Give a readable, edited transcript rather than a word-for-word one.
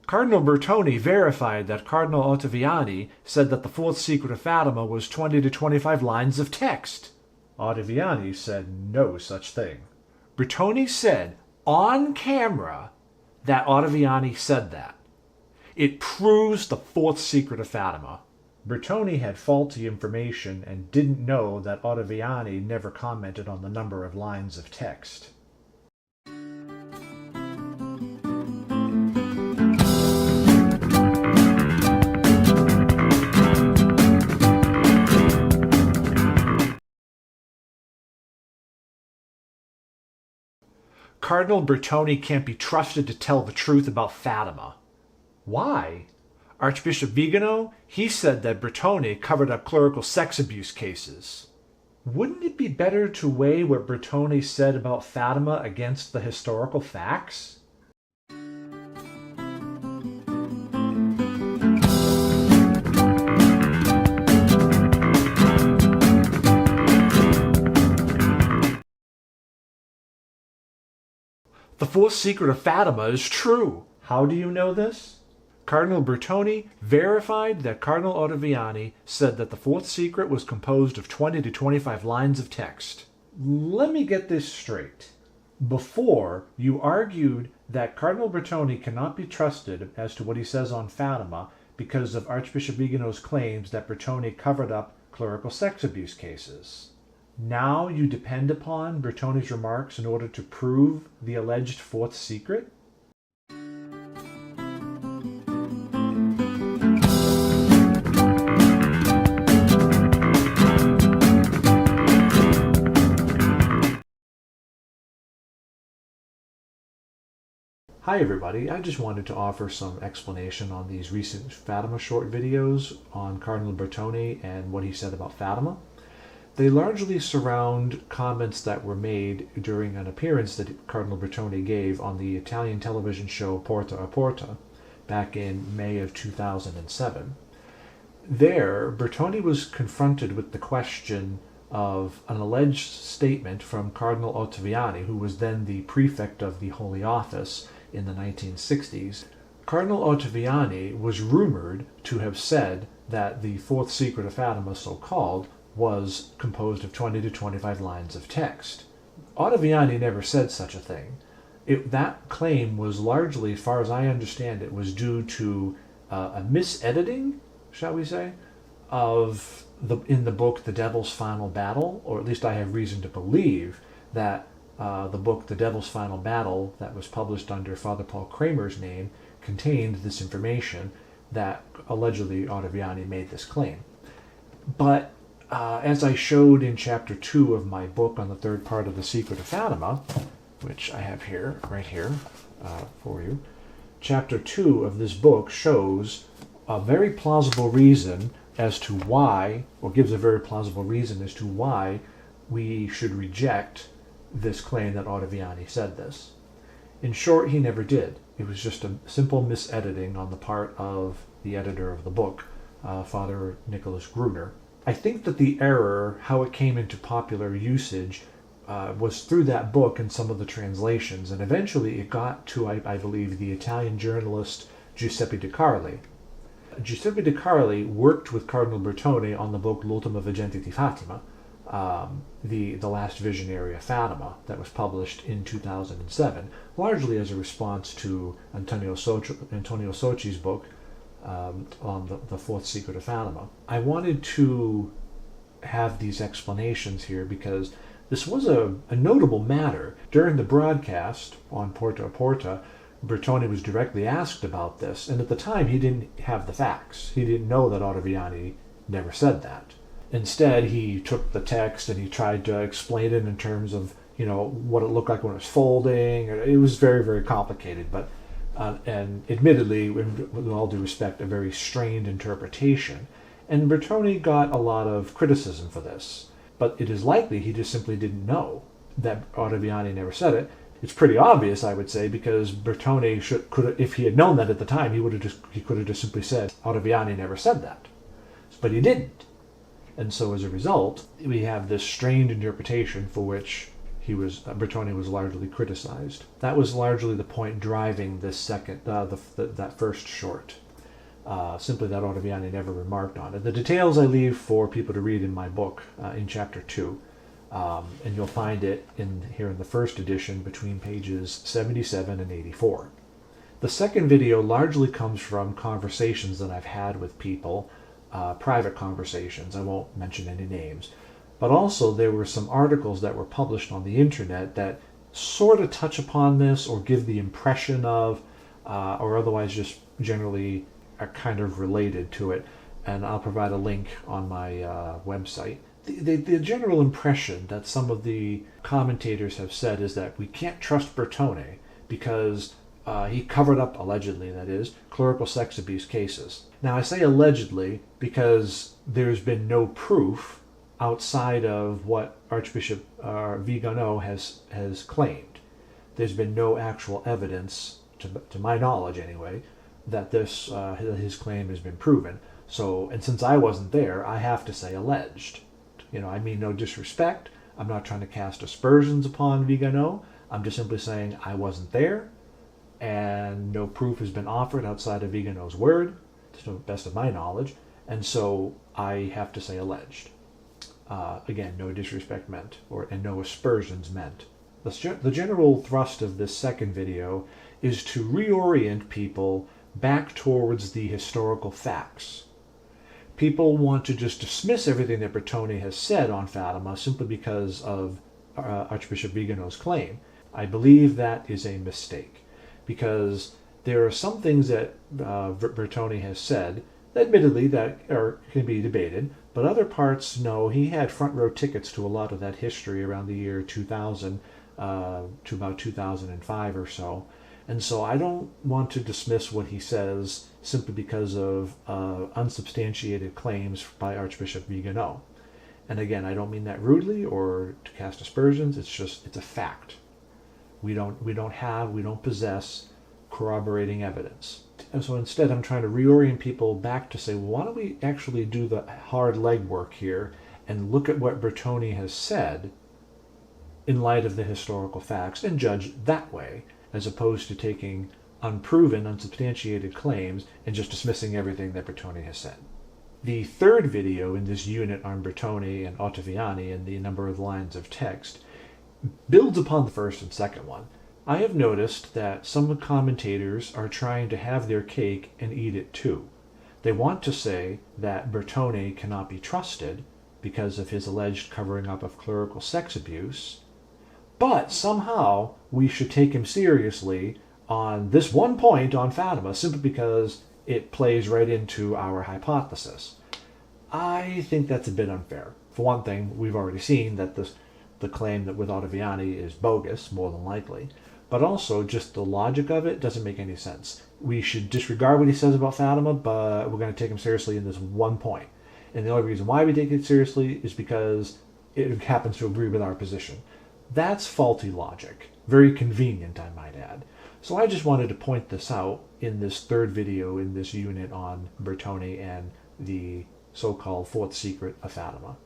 Cardinal Bertone verified that Cardinal Ottaviani said that the fourth secret of Fatima was 20 to 25 lines of text. Ottaviani said no such thing. Bertone said on camera that Ottaviani said that. It proves the fourth secret of Fatima. Bertone had faulty information and didn't know that Ottaviani never commented on the number of lines of text. Cardinal Bertone can't be trusted to tell the truth about Fatima. Why? Archbishop Vigano, he said that Bertone covered up clerical sex abuse cases. Wouldn't it be better to weigh what Bertone said about Fatima against the historical facts? The fourth secret of Fatima is true. How do you know this? Cardinal Bertone verified that Cardinal Ottaviani said that the fourth secret was composed of 20 to 25 lines of text. Let me get this straight. Before, you argued that Cardinal Bertone cannot be trusted as to what he says on Fatima because of Archbishop Vigano's claims that Bertone covered up clerical sex abuse cases. Now you depend upon Bertone's remarks in order to prove the alleged fourth secret? Hi everybody, I just wanted to offer some explanation on these recent Fatima short videos on Cardinal Bertone and what he said about Fatima. They largely surround comments that were made during an appearance that Cardinal Bertone gave on the Italian television show Porta a Porta back in May of 2007. There, Bertone was confronted with the question of an alleged statement from Cardinal Ottaviani, who was then the prefect of the Holy Office in the 1960s. Cardinal Ottaviani was rumored to have said that the fourth secret of Fatima, so-called, was composed of 20 to 25 lines of text. Ottaviani never said such a thing. That claim was largely, as far as I understand it, was due to a misediting, shall we say, in the book The Devil's Final Battle, or at least I have reason to believe that the book The Devil's Final Battle, that was published under Father Paul Kramer's name, contained this information that allegedly Ottaviani made this claim. But as I showed in chapter 2 of my book on the third part of The Secret of Fatima, which I have here, right here, for you, chapter 2 of this book shows a very plausible reason as to why, or gives a very plausible reason as to why we should reject this claim that Ottaviani said this. In short, he never did. It was just a simple misediting on the part of the editor of the book, Father Nicholas Gruner. I think that the error, how it came into popular usage, was through that book and some of the translations, and eventually it got to, I believe, the Italian journalist Giuseppe De Carli. Giuseppe De Carli worked with Cardinal Bertone on the book L'ultima Veggente di Fatima, the Last Visionary of Fatima, that was published in 2007, largely as a response to Antonio Socci's book on the fourth secret of Fatima. I wanted to have these explanations here because this was a notable matter. During the broadcast on Porta a Porta, Bertone was directly asked about this, and at the time he didn't have the facts. He didn't know that Ottaviani never said that. Instead, he took the text and he tried to explain it in terms of, what it looked like when it was folding. It was very, very complicated, but and admittedly, with all due respect, a very strained interpretation. And Bertone got a lot of criticism for this. But it is likely he just simply didn't know that Ottaviani never said it. It's pretty obvious, I would say, because Bertone could, if he had known that at the time, he could have just simply said, Ottaviani never said that. But he didn't. And so as a result, we have this strained interpretation for which Bertone was largely criticized. That was largely the point driving this that first short. Simply that Ottaviani never remarked on it. The details I leave for people to read in my book in chapter 2, and you'll find it here in the first edition between pages 77 and 84. The second video largely comes from conversations that I've had with people, private conversations. I won't mention any names. But also there were some articles that were published on the internet that sort of touch upon this or give the impression of, or otherwise just generally are kind of related to it. And I'll provide a link on my website. The general impression that some of the commentators have said is that we can't trust Bertone because he covered up, allegedly that is, clerical sex abuse cases. Now I say allegedly because there's been no proof outside of what Archbishop Vigano has claimed. There's been no actual evidence, to my knowledge anyway, that his claim has been proven. So, and since I wasn't there, I have to say alleged. I mean no disrespect. I'm not trying to cast aspersions upon Vigano. I'm just simply saying I wasn't there, and no proof has been offered outside of Vigano's word, to the best of my knowledge, and so I have to say alleged. Again, no disrespect meant, and no aspersions meant. The general thrust of this second video is to reorient people back towards the historical facts. People want to just dismiss everything that Bertone has said on Fatima simply because of Archbishop Vigano's claim. I believe that is a mistake, because there are some things that Bertone has said, admittedly, that can be debated, but other parts, no, he had front row tickets to a lot of that history around the year 2000 to about 2005 or so. And so I don't want to dismiss what he says simply because of unsubstantiated claims by Archbishop Vigano. And again, I don't mean that rudely or to cast aspersions. It's a fact. We don't possess corroborating evidence. And so instead I'm trying to reorient people back to say, well, why don't we actually do the hard legwork here and look at what Bertone has said in light of the historical facts and judge that way, as opposed to taking unproven, unsubstantiated claims and just dismissing everything that Bertone has said. The third video in this unit on Bertone and Ottaviani and the number of lines of text builds upon the first and second one. I have noticed that some commentators are trying to have their cake and eat it too. They want to say that Bertone cannot be trusted because of his alleged covering up of clerical sex abuse, but somehow we should take him seriously on this one point on Fatima simply because it plays right into our hypothesis. I think that's a bit unfair. For one thing, we've already seen that the claim that with Ottaviani is bogus, more than likely. But also, just the logic of it doesn't make any sense. We should disregard what he says about Fatima, but we're going to take him seriously in this one point. And the only reason why we take it seriously is because it happens to agree with our position. That's faulty logic. Very convenient, I might add. So I just wanted to point this out in this third video in this unit on Bertone and the so-called fourth secret of Fatima.